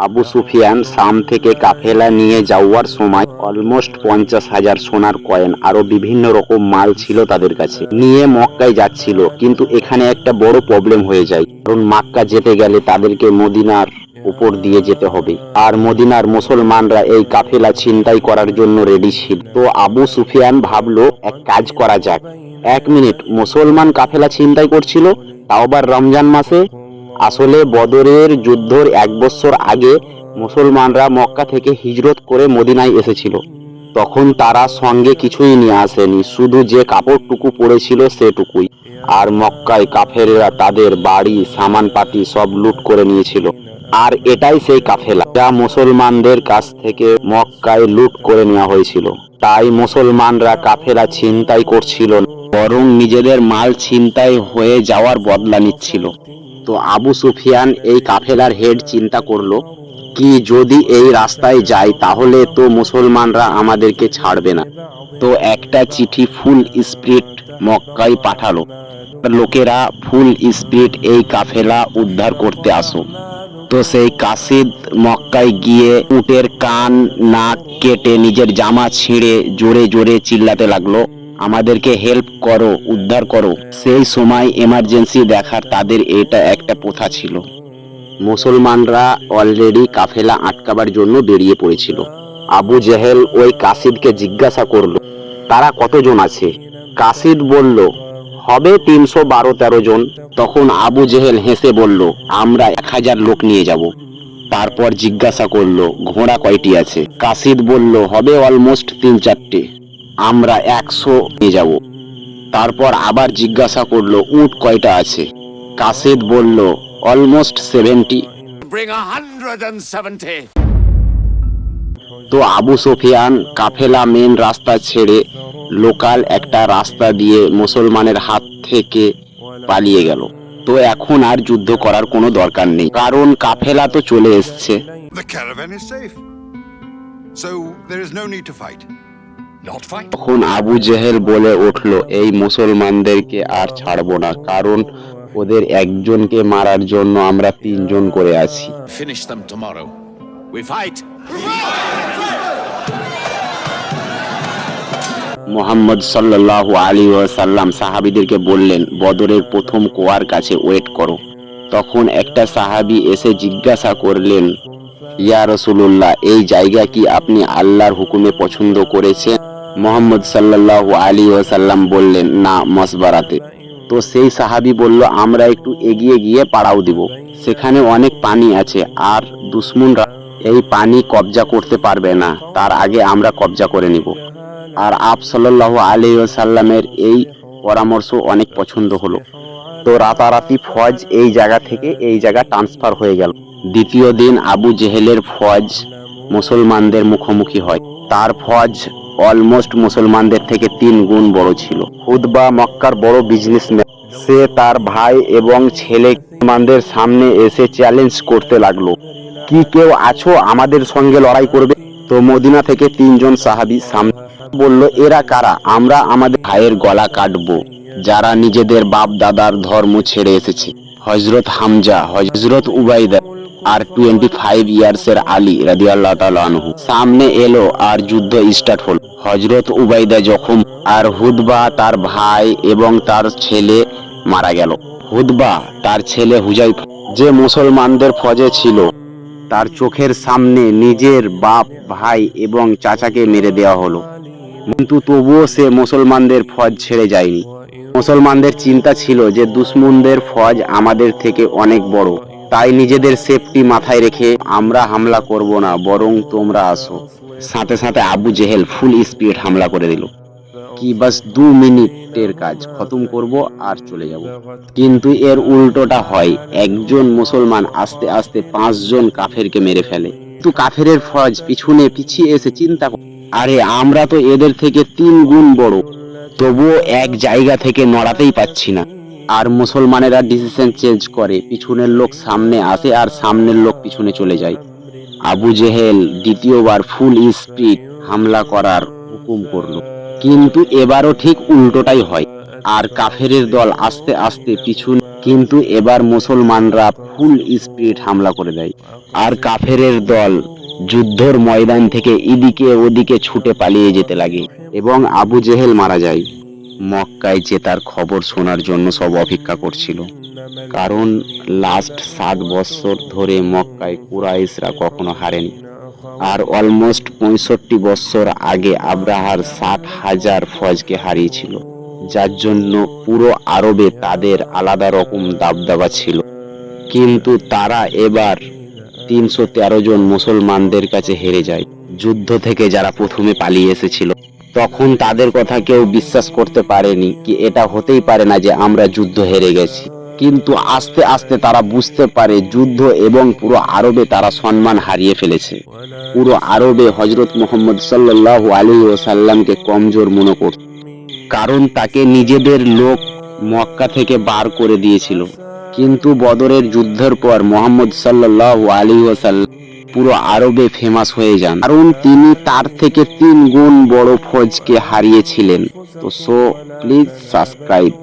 আবু সুফিয়ান শাম থেকে কাফেলা নিয়ে যাওয়ার সময় অলমোস্ট 50,000 সোনার কয়েন আরো বিভিন্ন রকম মাল ছিল তাদের কাছে নিয়ে মক্কায় যাচ্ছিল। কিন্তু এখানে একটা বড় প্রবলেম হয়ে যায়, কারণ মক্কা যেতে গেলে তাদেরকে মদিনার উপর দিয়ে যেতে হবে, আর মদিনার মুসলমানরা এই কাফেলা ছিনতাই করার জন্য রেডি ছিল। তো আবু সুফিয়ান ভাবলো এক কাজ করা যাক। 1 মিনিট, মুসলমান কাফেলা ছিনতাই করছিল, তাও আবার রমজান মাসে। আসলে বদরের যুদ্ধর 1 বছর আগে মুসলমানরা মক্কা থেকে হিজরত করে মদিনায় এসেছিল। তখন তারা সঙ্গে কিছুই নিয়ে আসেনি, শুধু যে কাপড়টুকু পরেছিল সেটুকুই। আর মক্কায় কাফেররা তাদের বাড়ি সামানপাতি সব লুট করে নিয়েছিল। আর এটাই সেই কাফেলা যা মুসলমানদের কাছ থেকে মক্কায় লুট করে নেওয়া হয়েছিল। তাই মুসলমানরা কাফেলা ছিনতাই করছিল না, বরং নিজেদের মাল ছিনতাই হয়ে যাওয়ার বদলা নিচ্ছিল। তো আবু সুফিয়ান এই কাফেলার হেড চিন্তা করলো, কি যদি এই রাস্তায় যাই তাহলে তো মুসলমানরা আমাদেরকে ছাড়বে না। তো একটা চিঠি ফুল স্পিড মক্কায় পাঠালো, লোকেরা ফুল স্পিড এই কাফেলা উদ্ধার করতে আসো। তো সেই কাসিদ মক্কায় গিয়ে উটের কান নাক কেটে নিজের জামা ছিঁড়ে জোরে জোরে চিল্লাতে লাগলো, আমাদেরকে হেল্প করো, উদ্ধার করো। সেই সময় এমার্জেন্সি দেখার তাদের এটা একটা প্রথা ছিল। মুসলমানরা অলরেডি কাফেলা আটকাবার জন্য বেরিয়ে পড়েছিল। আবু জেহেল ওই কাসিদকে জিজ্ঞাসা করলো, তারা কতজন আছে? কাসিদ বলল, হবে 312-13 জন। তখন আবু জেহেল হেসে বলল, আমরা 1000 লোক নিয়ে যাব। তারপর জিজ্ঞাসা করলো, ঘোড়া কয়টি আছে? কাসিদ বলল, হবে অলমোস্ট 3-4টে, আমরা 100 নিয়ে যাব। তারপর আবার জিজ্ঞাসা করলো, উট কয়টা আছে? কাসিদ বলল, অলমোস্ট 70। তো আবু সুফিয়ান কাফেলা মেন রাস্তা ছেড়ে লোকাল একটা রাস্তা দিয়ে মুসলমানের হাত থেকে পালিয়ে গেল। তো এখন আর যুদ্ধ করার কোনো দরকার নেই, কারণ কাফেলা তো চলে এসছে। তখন আবু জেহেল বলে উঠল, এই মুসলমানদেরকে আর ছাড়বো না, কারণ ওদের একজনকে মারার জন্য আমরা 3 জন করে আছি। মুহাম্মদ সাল্লাল্লাহু আলাইহি ওয়াসাল্লাম সাহাবীদেরকে বললেন, বদরের প্রথম কুয়ার কাছে ওয়েট করো। তখন একটা সাহাবী এসে জিজ্ঞাসা করলেন, ইয়া রাসূলুল্লাহ, এই জায়গা কি আপনি আল্লাহর হুকুমে পছন্দ করেছেন? মুহাম্মদ সাল্লাল্লাহু আলাইহি ওয়াসাল্লাম বললেন, না, মসবারাতে। তো সেই সাহাবী বলল, আমরা একটু এগিয়ে গিয়ে পাড়াও দিব, সেখানে অনেক পানি আছে, আর দুশমনরা এই পানি কবজা করতে পারবে না, তার আগে আমরা কবজা করে নিব। আর আপ সাল্লাল্লাহু আলাইহি ওয়াসাল্লামের এই পরামর্শ অনেক পছন্দ হলো। তো রাতারাতি ফৌজ এই জায়গা থেকে এই জায়গা ট্রান্সফার হয়ে গেল। দ্বিতীয় দিন আবু জেহেলের ফৌজ মুসলমানদের মুখোমুখি হয়। তার ফৌজ অলমোস্ট মুসলমানদের থেকে 3 গুণ বড় ছিল। উতবা মক্কার বড় বিজনেসম্যান, সে তার ভাই এবং ছেলে মুসলমানদের সামনে এসে চ্যালেঞ্জ করতে লাগলো, কি কেউ আছো আমাদের সঙ্গে লড়াই করবে? তো মদিনা থেকে 3 জন সাহাবী সামনে বলল, এরা কারা? আমরা আমাদের ভাইয়ের গলা কাটবো, যারা নিজেদের বাপ দাদার ধর্ম ছেড়ে এসেছে। হযরত হামজা, হযরত উবাইদা আর 25 ইয়ার্সের আলী রাদিয়াল্লাহু তাআলা আনহু সামনে এলো, আর যুদ্ধ স্টার্ট হলো। হযরত উবাইদা জখম, আর হুদবা তার ভাই এবং তার ছেলে মারা গেল। হুদবা তার ছেলে হুজাইফা, যে মুসলমানদের ফৌজে ছিল, তার চোখের সামনে নিজের বাপ, ভাই এবং চাচাকে মেরে দেওয়া হলো। কিন্তু তবুও সে মুসলমানদের ফৌজ ছেড়ে যায়নি। মুসলমানদের চিন্তা ছিল যে দুশমনদের ফৌজ আমাদের থেকে অনেক বড়, তাই নিজেদের সেফটি মাথায় রেখে আমরা হামলা করব না, বরং তোমরা আসো। সাথে সাথে আবু জেহেল ফুল স্পিড হামলা করে দিল, কি বাস 2 মিনিটের কাজ খতম করব আর চলে যাব। কিন্তু এর উল্টোটা হয়, একজন মুসলমান আস্তে আস্তে 5 জন কাফেরকে মেরে ফেলে। কিন্তু কাফেরের ফৌজ পিছনে পিছিয়ে এসে চিন্তা করে, আরে আমরা তো এদের থেকে 3 গুণ বড়, তবুও এক জায়গা থেকে নড়াতেই পাচ্ছি না। আর মুসলমানেরা ডিসিশন চেঞ্জ করে, পিছনের লোক সামনে আসে আর সামনের লোক পিছনে চলে যায়। আবু জেহেল দ্বিতীয়বার ফুল স্পিড হামলা করার হুকুম করলো, কিন্তু এবারও ঠিক উল্টোটাই হয়। আর কাফেরের দল আস্তে আস্তে পিছু কিন্তু এবার মুসলমানরা ফুল স্পিড হামলা করে দেয়। আর কাফেরের দল যুদ্ধর ময়দান থেকে এদিকে ওদিকে ছুটে পালিয়ে যেতে লাগে এবং আবু জেহেল মারা যায়। মক্কায় জেতার খবর শোনার জন্য সব অপেক্ষা করছিল, কারণ লাস্ট 7 বছর ধরে মক্কায় কুরাইশরা কখনো হারেনি। আর অলমোস্ট 65 বছর আগে আব্রাহার 60,000 ফৌজকে হারিয়েছিল, যার জন্য পুরো আরবে তাদের আলাদা রকম দাবদাবা ছিল। কিন্তু তারা এবার 313 জন মুসলমানদের কাছে হেরে যায়। যুদ্ধ থেকে যারা প্রথমে পালিয়ে এসেছিল, তখন তাদের কথা কেউ বিশ্বাস করতে পারেনি কি এটা হতেই পারে না যে আমরা যুদ্ধ হেরে গেছি। কিন্তু আস্তে আস্তে তারা বুঝতে পারে যুদ্ধ এবং পুরো আরবে তারা সম্মান হারিয়ে ফেলেছে। পুরো আরবে হযরত মুহাম্মদ সাল্লাল্লাহু আলাইহি ওয়াসাল্লামকে কমজোর মনে করত, কারণ তাকে নিজেদের লোক মক্কা থেকে বার করে দিয়েছিল। কিন্তু বদরের যুদ্ধের পর মুহাম্মদ সাল্লাল্লাহু আলাইহি ওয়াসাল্লাম পুরো আরবে ফেমাস হয়ে যান, কারণ তিনি তার থেকে 3 গুণ বড় ফৌজকে হারিয়েছিলেন। তো প্লিজ সাবস্ক্রাইব।